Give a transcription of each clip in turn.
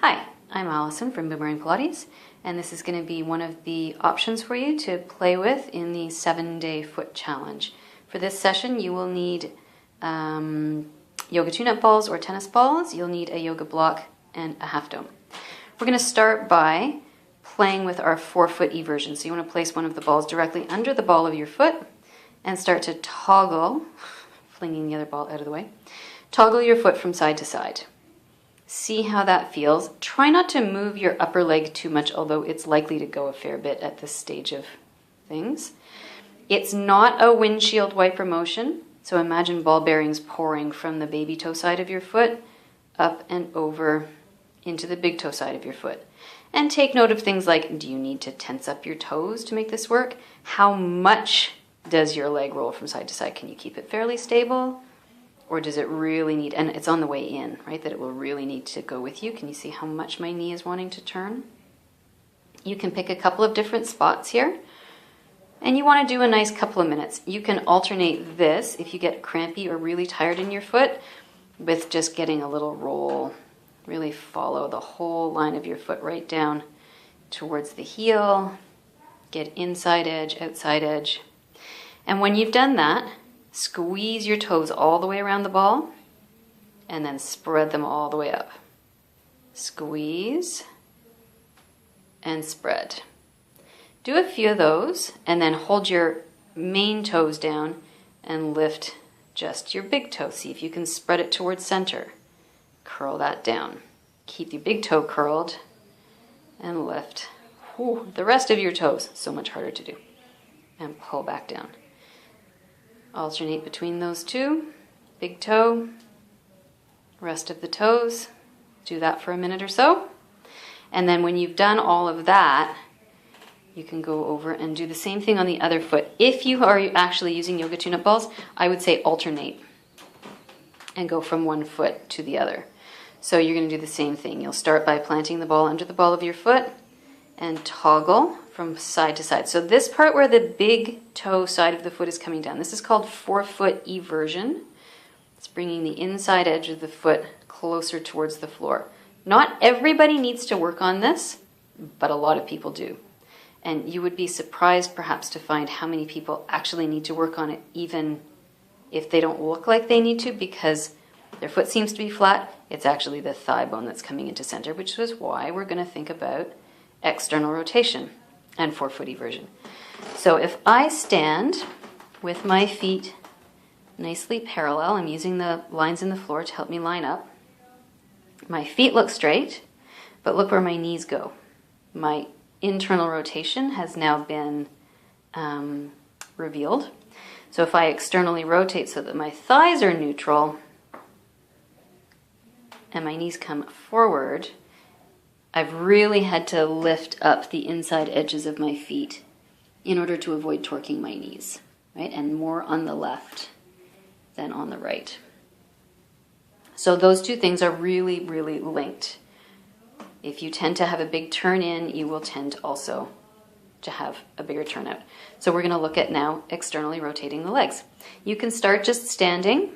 Hi, I'm Alison from Boomerang Pilates, and this is going to be one of the options for you to play with in the 7-day foot challenge. For this session, you will need yoga tune-up balls or tennis balls. You'll need a yoga block and a half dome. We're going to start by playing with our 4-foot eversion. So you want to place one of the balls directly under the ball of your foot and start to toggle, flinging the other ball out of the way, toggle your foot from side to side. See how that feels. Try not to move your upper leg too much, although it's likely to go a fair bit at this stage of things. It's not a windshield wiper motion, so imagine ball bearings pouring from the baby toe side of your foot up and over into the big toe side of your foot. And take note of things like, do you need to tense up your toes to make this work? How much does your leg roll from side to side? Can you keep it fairly stable? Or does it really need, and it's on the way in, right, that it will really need to go with you. Can you see how much my knee is wanting to turn? You can pick a couple of different spots here, and you want to do a nice couple of minutes. You can alternate this if you get crampy or really tired in your foot with just getting a little roll. Really follow the whole line of your foot right down towards the heel. Get inside edge, outside edge. And when you've done that, squeeze your toes all the way around the ball and then spread them all the way up. Squeeze and spread. Do a few of those and then hold your main toes down and lift just your big toe. See if you can spread it towards center. Curl that down. Keep your big toe curled and lift. Whew, the rest of your toes, so much harder to do. And pull back down. Alternate between those two, big toe, rest of the toes. Do that for a minute or so. And then when you've done all of that, you can go over and do the same thing on the other foot. If you are actually using yoga tune-up balls, I would say alternate and go from one foot to the other. So you're going to do the same thing. You'll start by planting the ball under the ball of your foot and toggle from side to side. So this part where the big toe side of the foot is coming down, this is called 4-foot eversion. It's bringing the inside edge of the foot closer towards the floor. Not everybody needs to work on this, but a lot of people do. And you would be surprised perhaps to find how many people actually need to work on it even if they don't look like they need to, because their foot seems to be flat. It's actually the thigh bone that's coming into center, which is why we're going to think about external rotation and 4-foot eversion. So if I stand with my feet nicely parallel, I'm using the lines in the floor to help me line up. My feet look straight, but look where my knees go. My internal rotation has now been revealed. So if I externally rotate so that my thighs are neutral and my knees come forward, I've really had to lift up the inside edges of my feet in order to avoid torquing my knees, right? And more on the left than on the right. So those two things are really, really linked. If you tend to have a big turn in, you will tend also to have a bigger turn out. So we're going to look at now externally rotating the legs. You can start just standing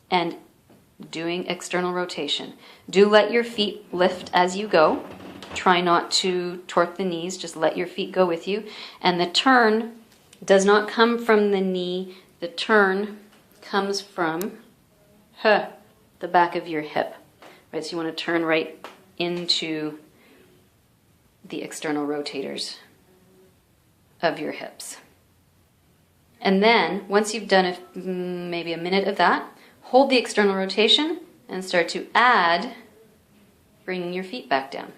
and doing external rotation. Do let your feet lift as you go. Try not to torque the knees, just let your feet go with you. And the turn does not come from the knee, the turn comes from the back of your hip. Right? So you want to turn right into the external rotators of your hips. And then, once you've done maybe a minute of that, hold the external rotation and start to add, bringing your feet back down.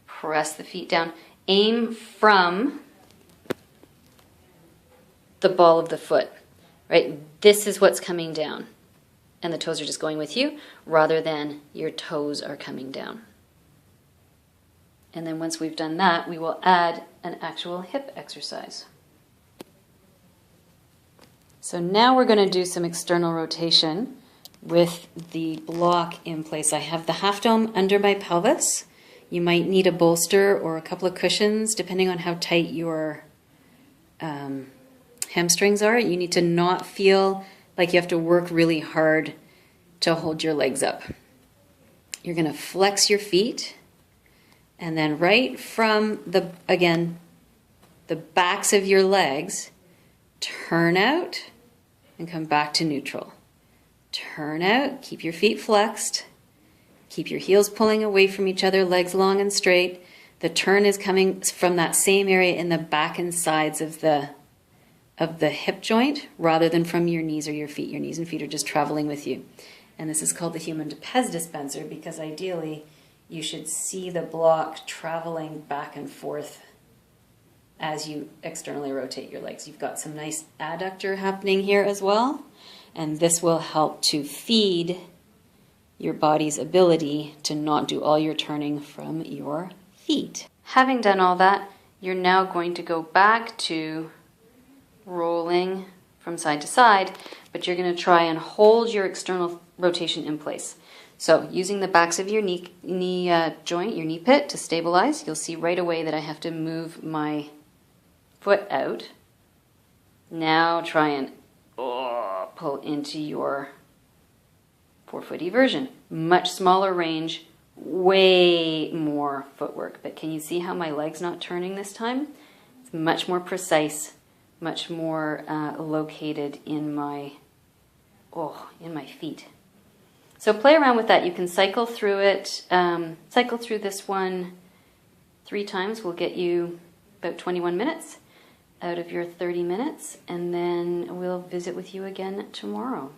Press the feet down. Aim from the ball of the foot, right? This is what's coming down. And the toes are just going with you rather than your toes are coming down. And then once we've done that, we will add an actual hip exercise. So now we're going to do some external rotation with the block in place. I have the half dome under my pelvis. You might need a bolster or a couple of cushions depending on how tight your hamstrings are. You need to not feel like you have to work really hard to hold your legs up. you're going to flex your feet, and then right from the backs of your legs, turn out and come back to neutral. Turn out, keep your feet flexed, keep your heels pulling away from each other, legs long and straight. The turn is coming from that same area in the back and sides of the hip joint rather than from your knees or your feet. Your knees and feet are just traveling with you. And this is called the human pez dispenser because ideally you should see the block traveling back and forth as you externally rotate your legs. You've got some nice adductor happening here as well, and this will help to feed your body's ability to not do all your turning from your feet. Having done all that, you're now going to go back to rolling from side to side, but you're going to try and hold your external rotation in place. So using the backs of your knee joint, your knee pit, to stabilize, you'll see right away that I have to move my foot out. Now try and pull into your forefoot eversion. Much smaller range, way more footwork. But can you see how my leg's not turning this time? It's much more precise, much more located in my feet. So play around with that. You can cycle through it. Cycle through this one 3 times will get you about 21 minutes out of your 30 minutes, and then we'll visit with you again tomorrow.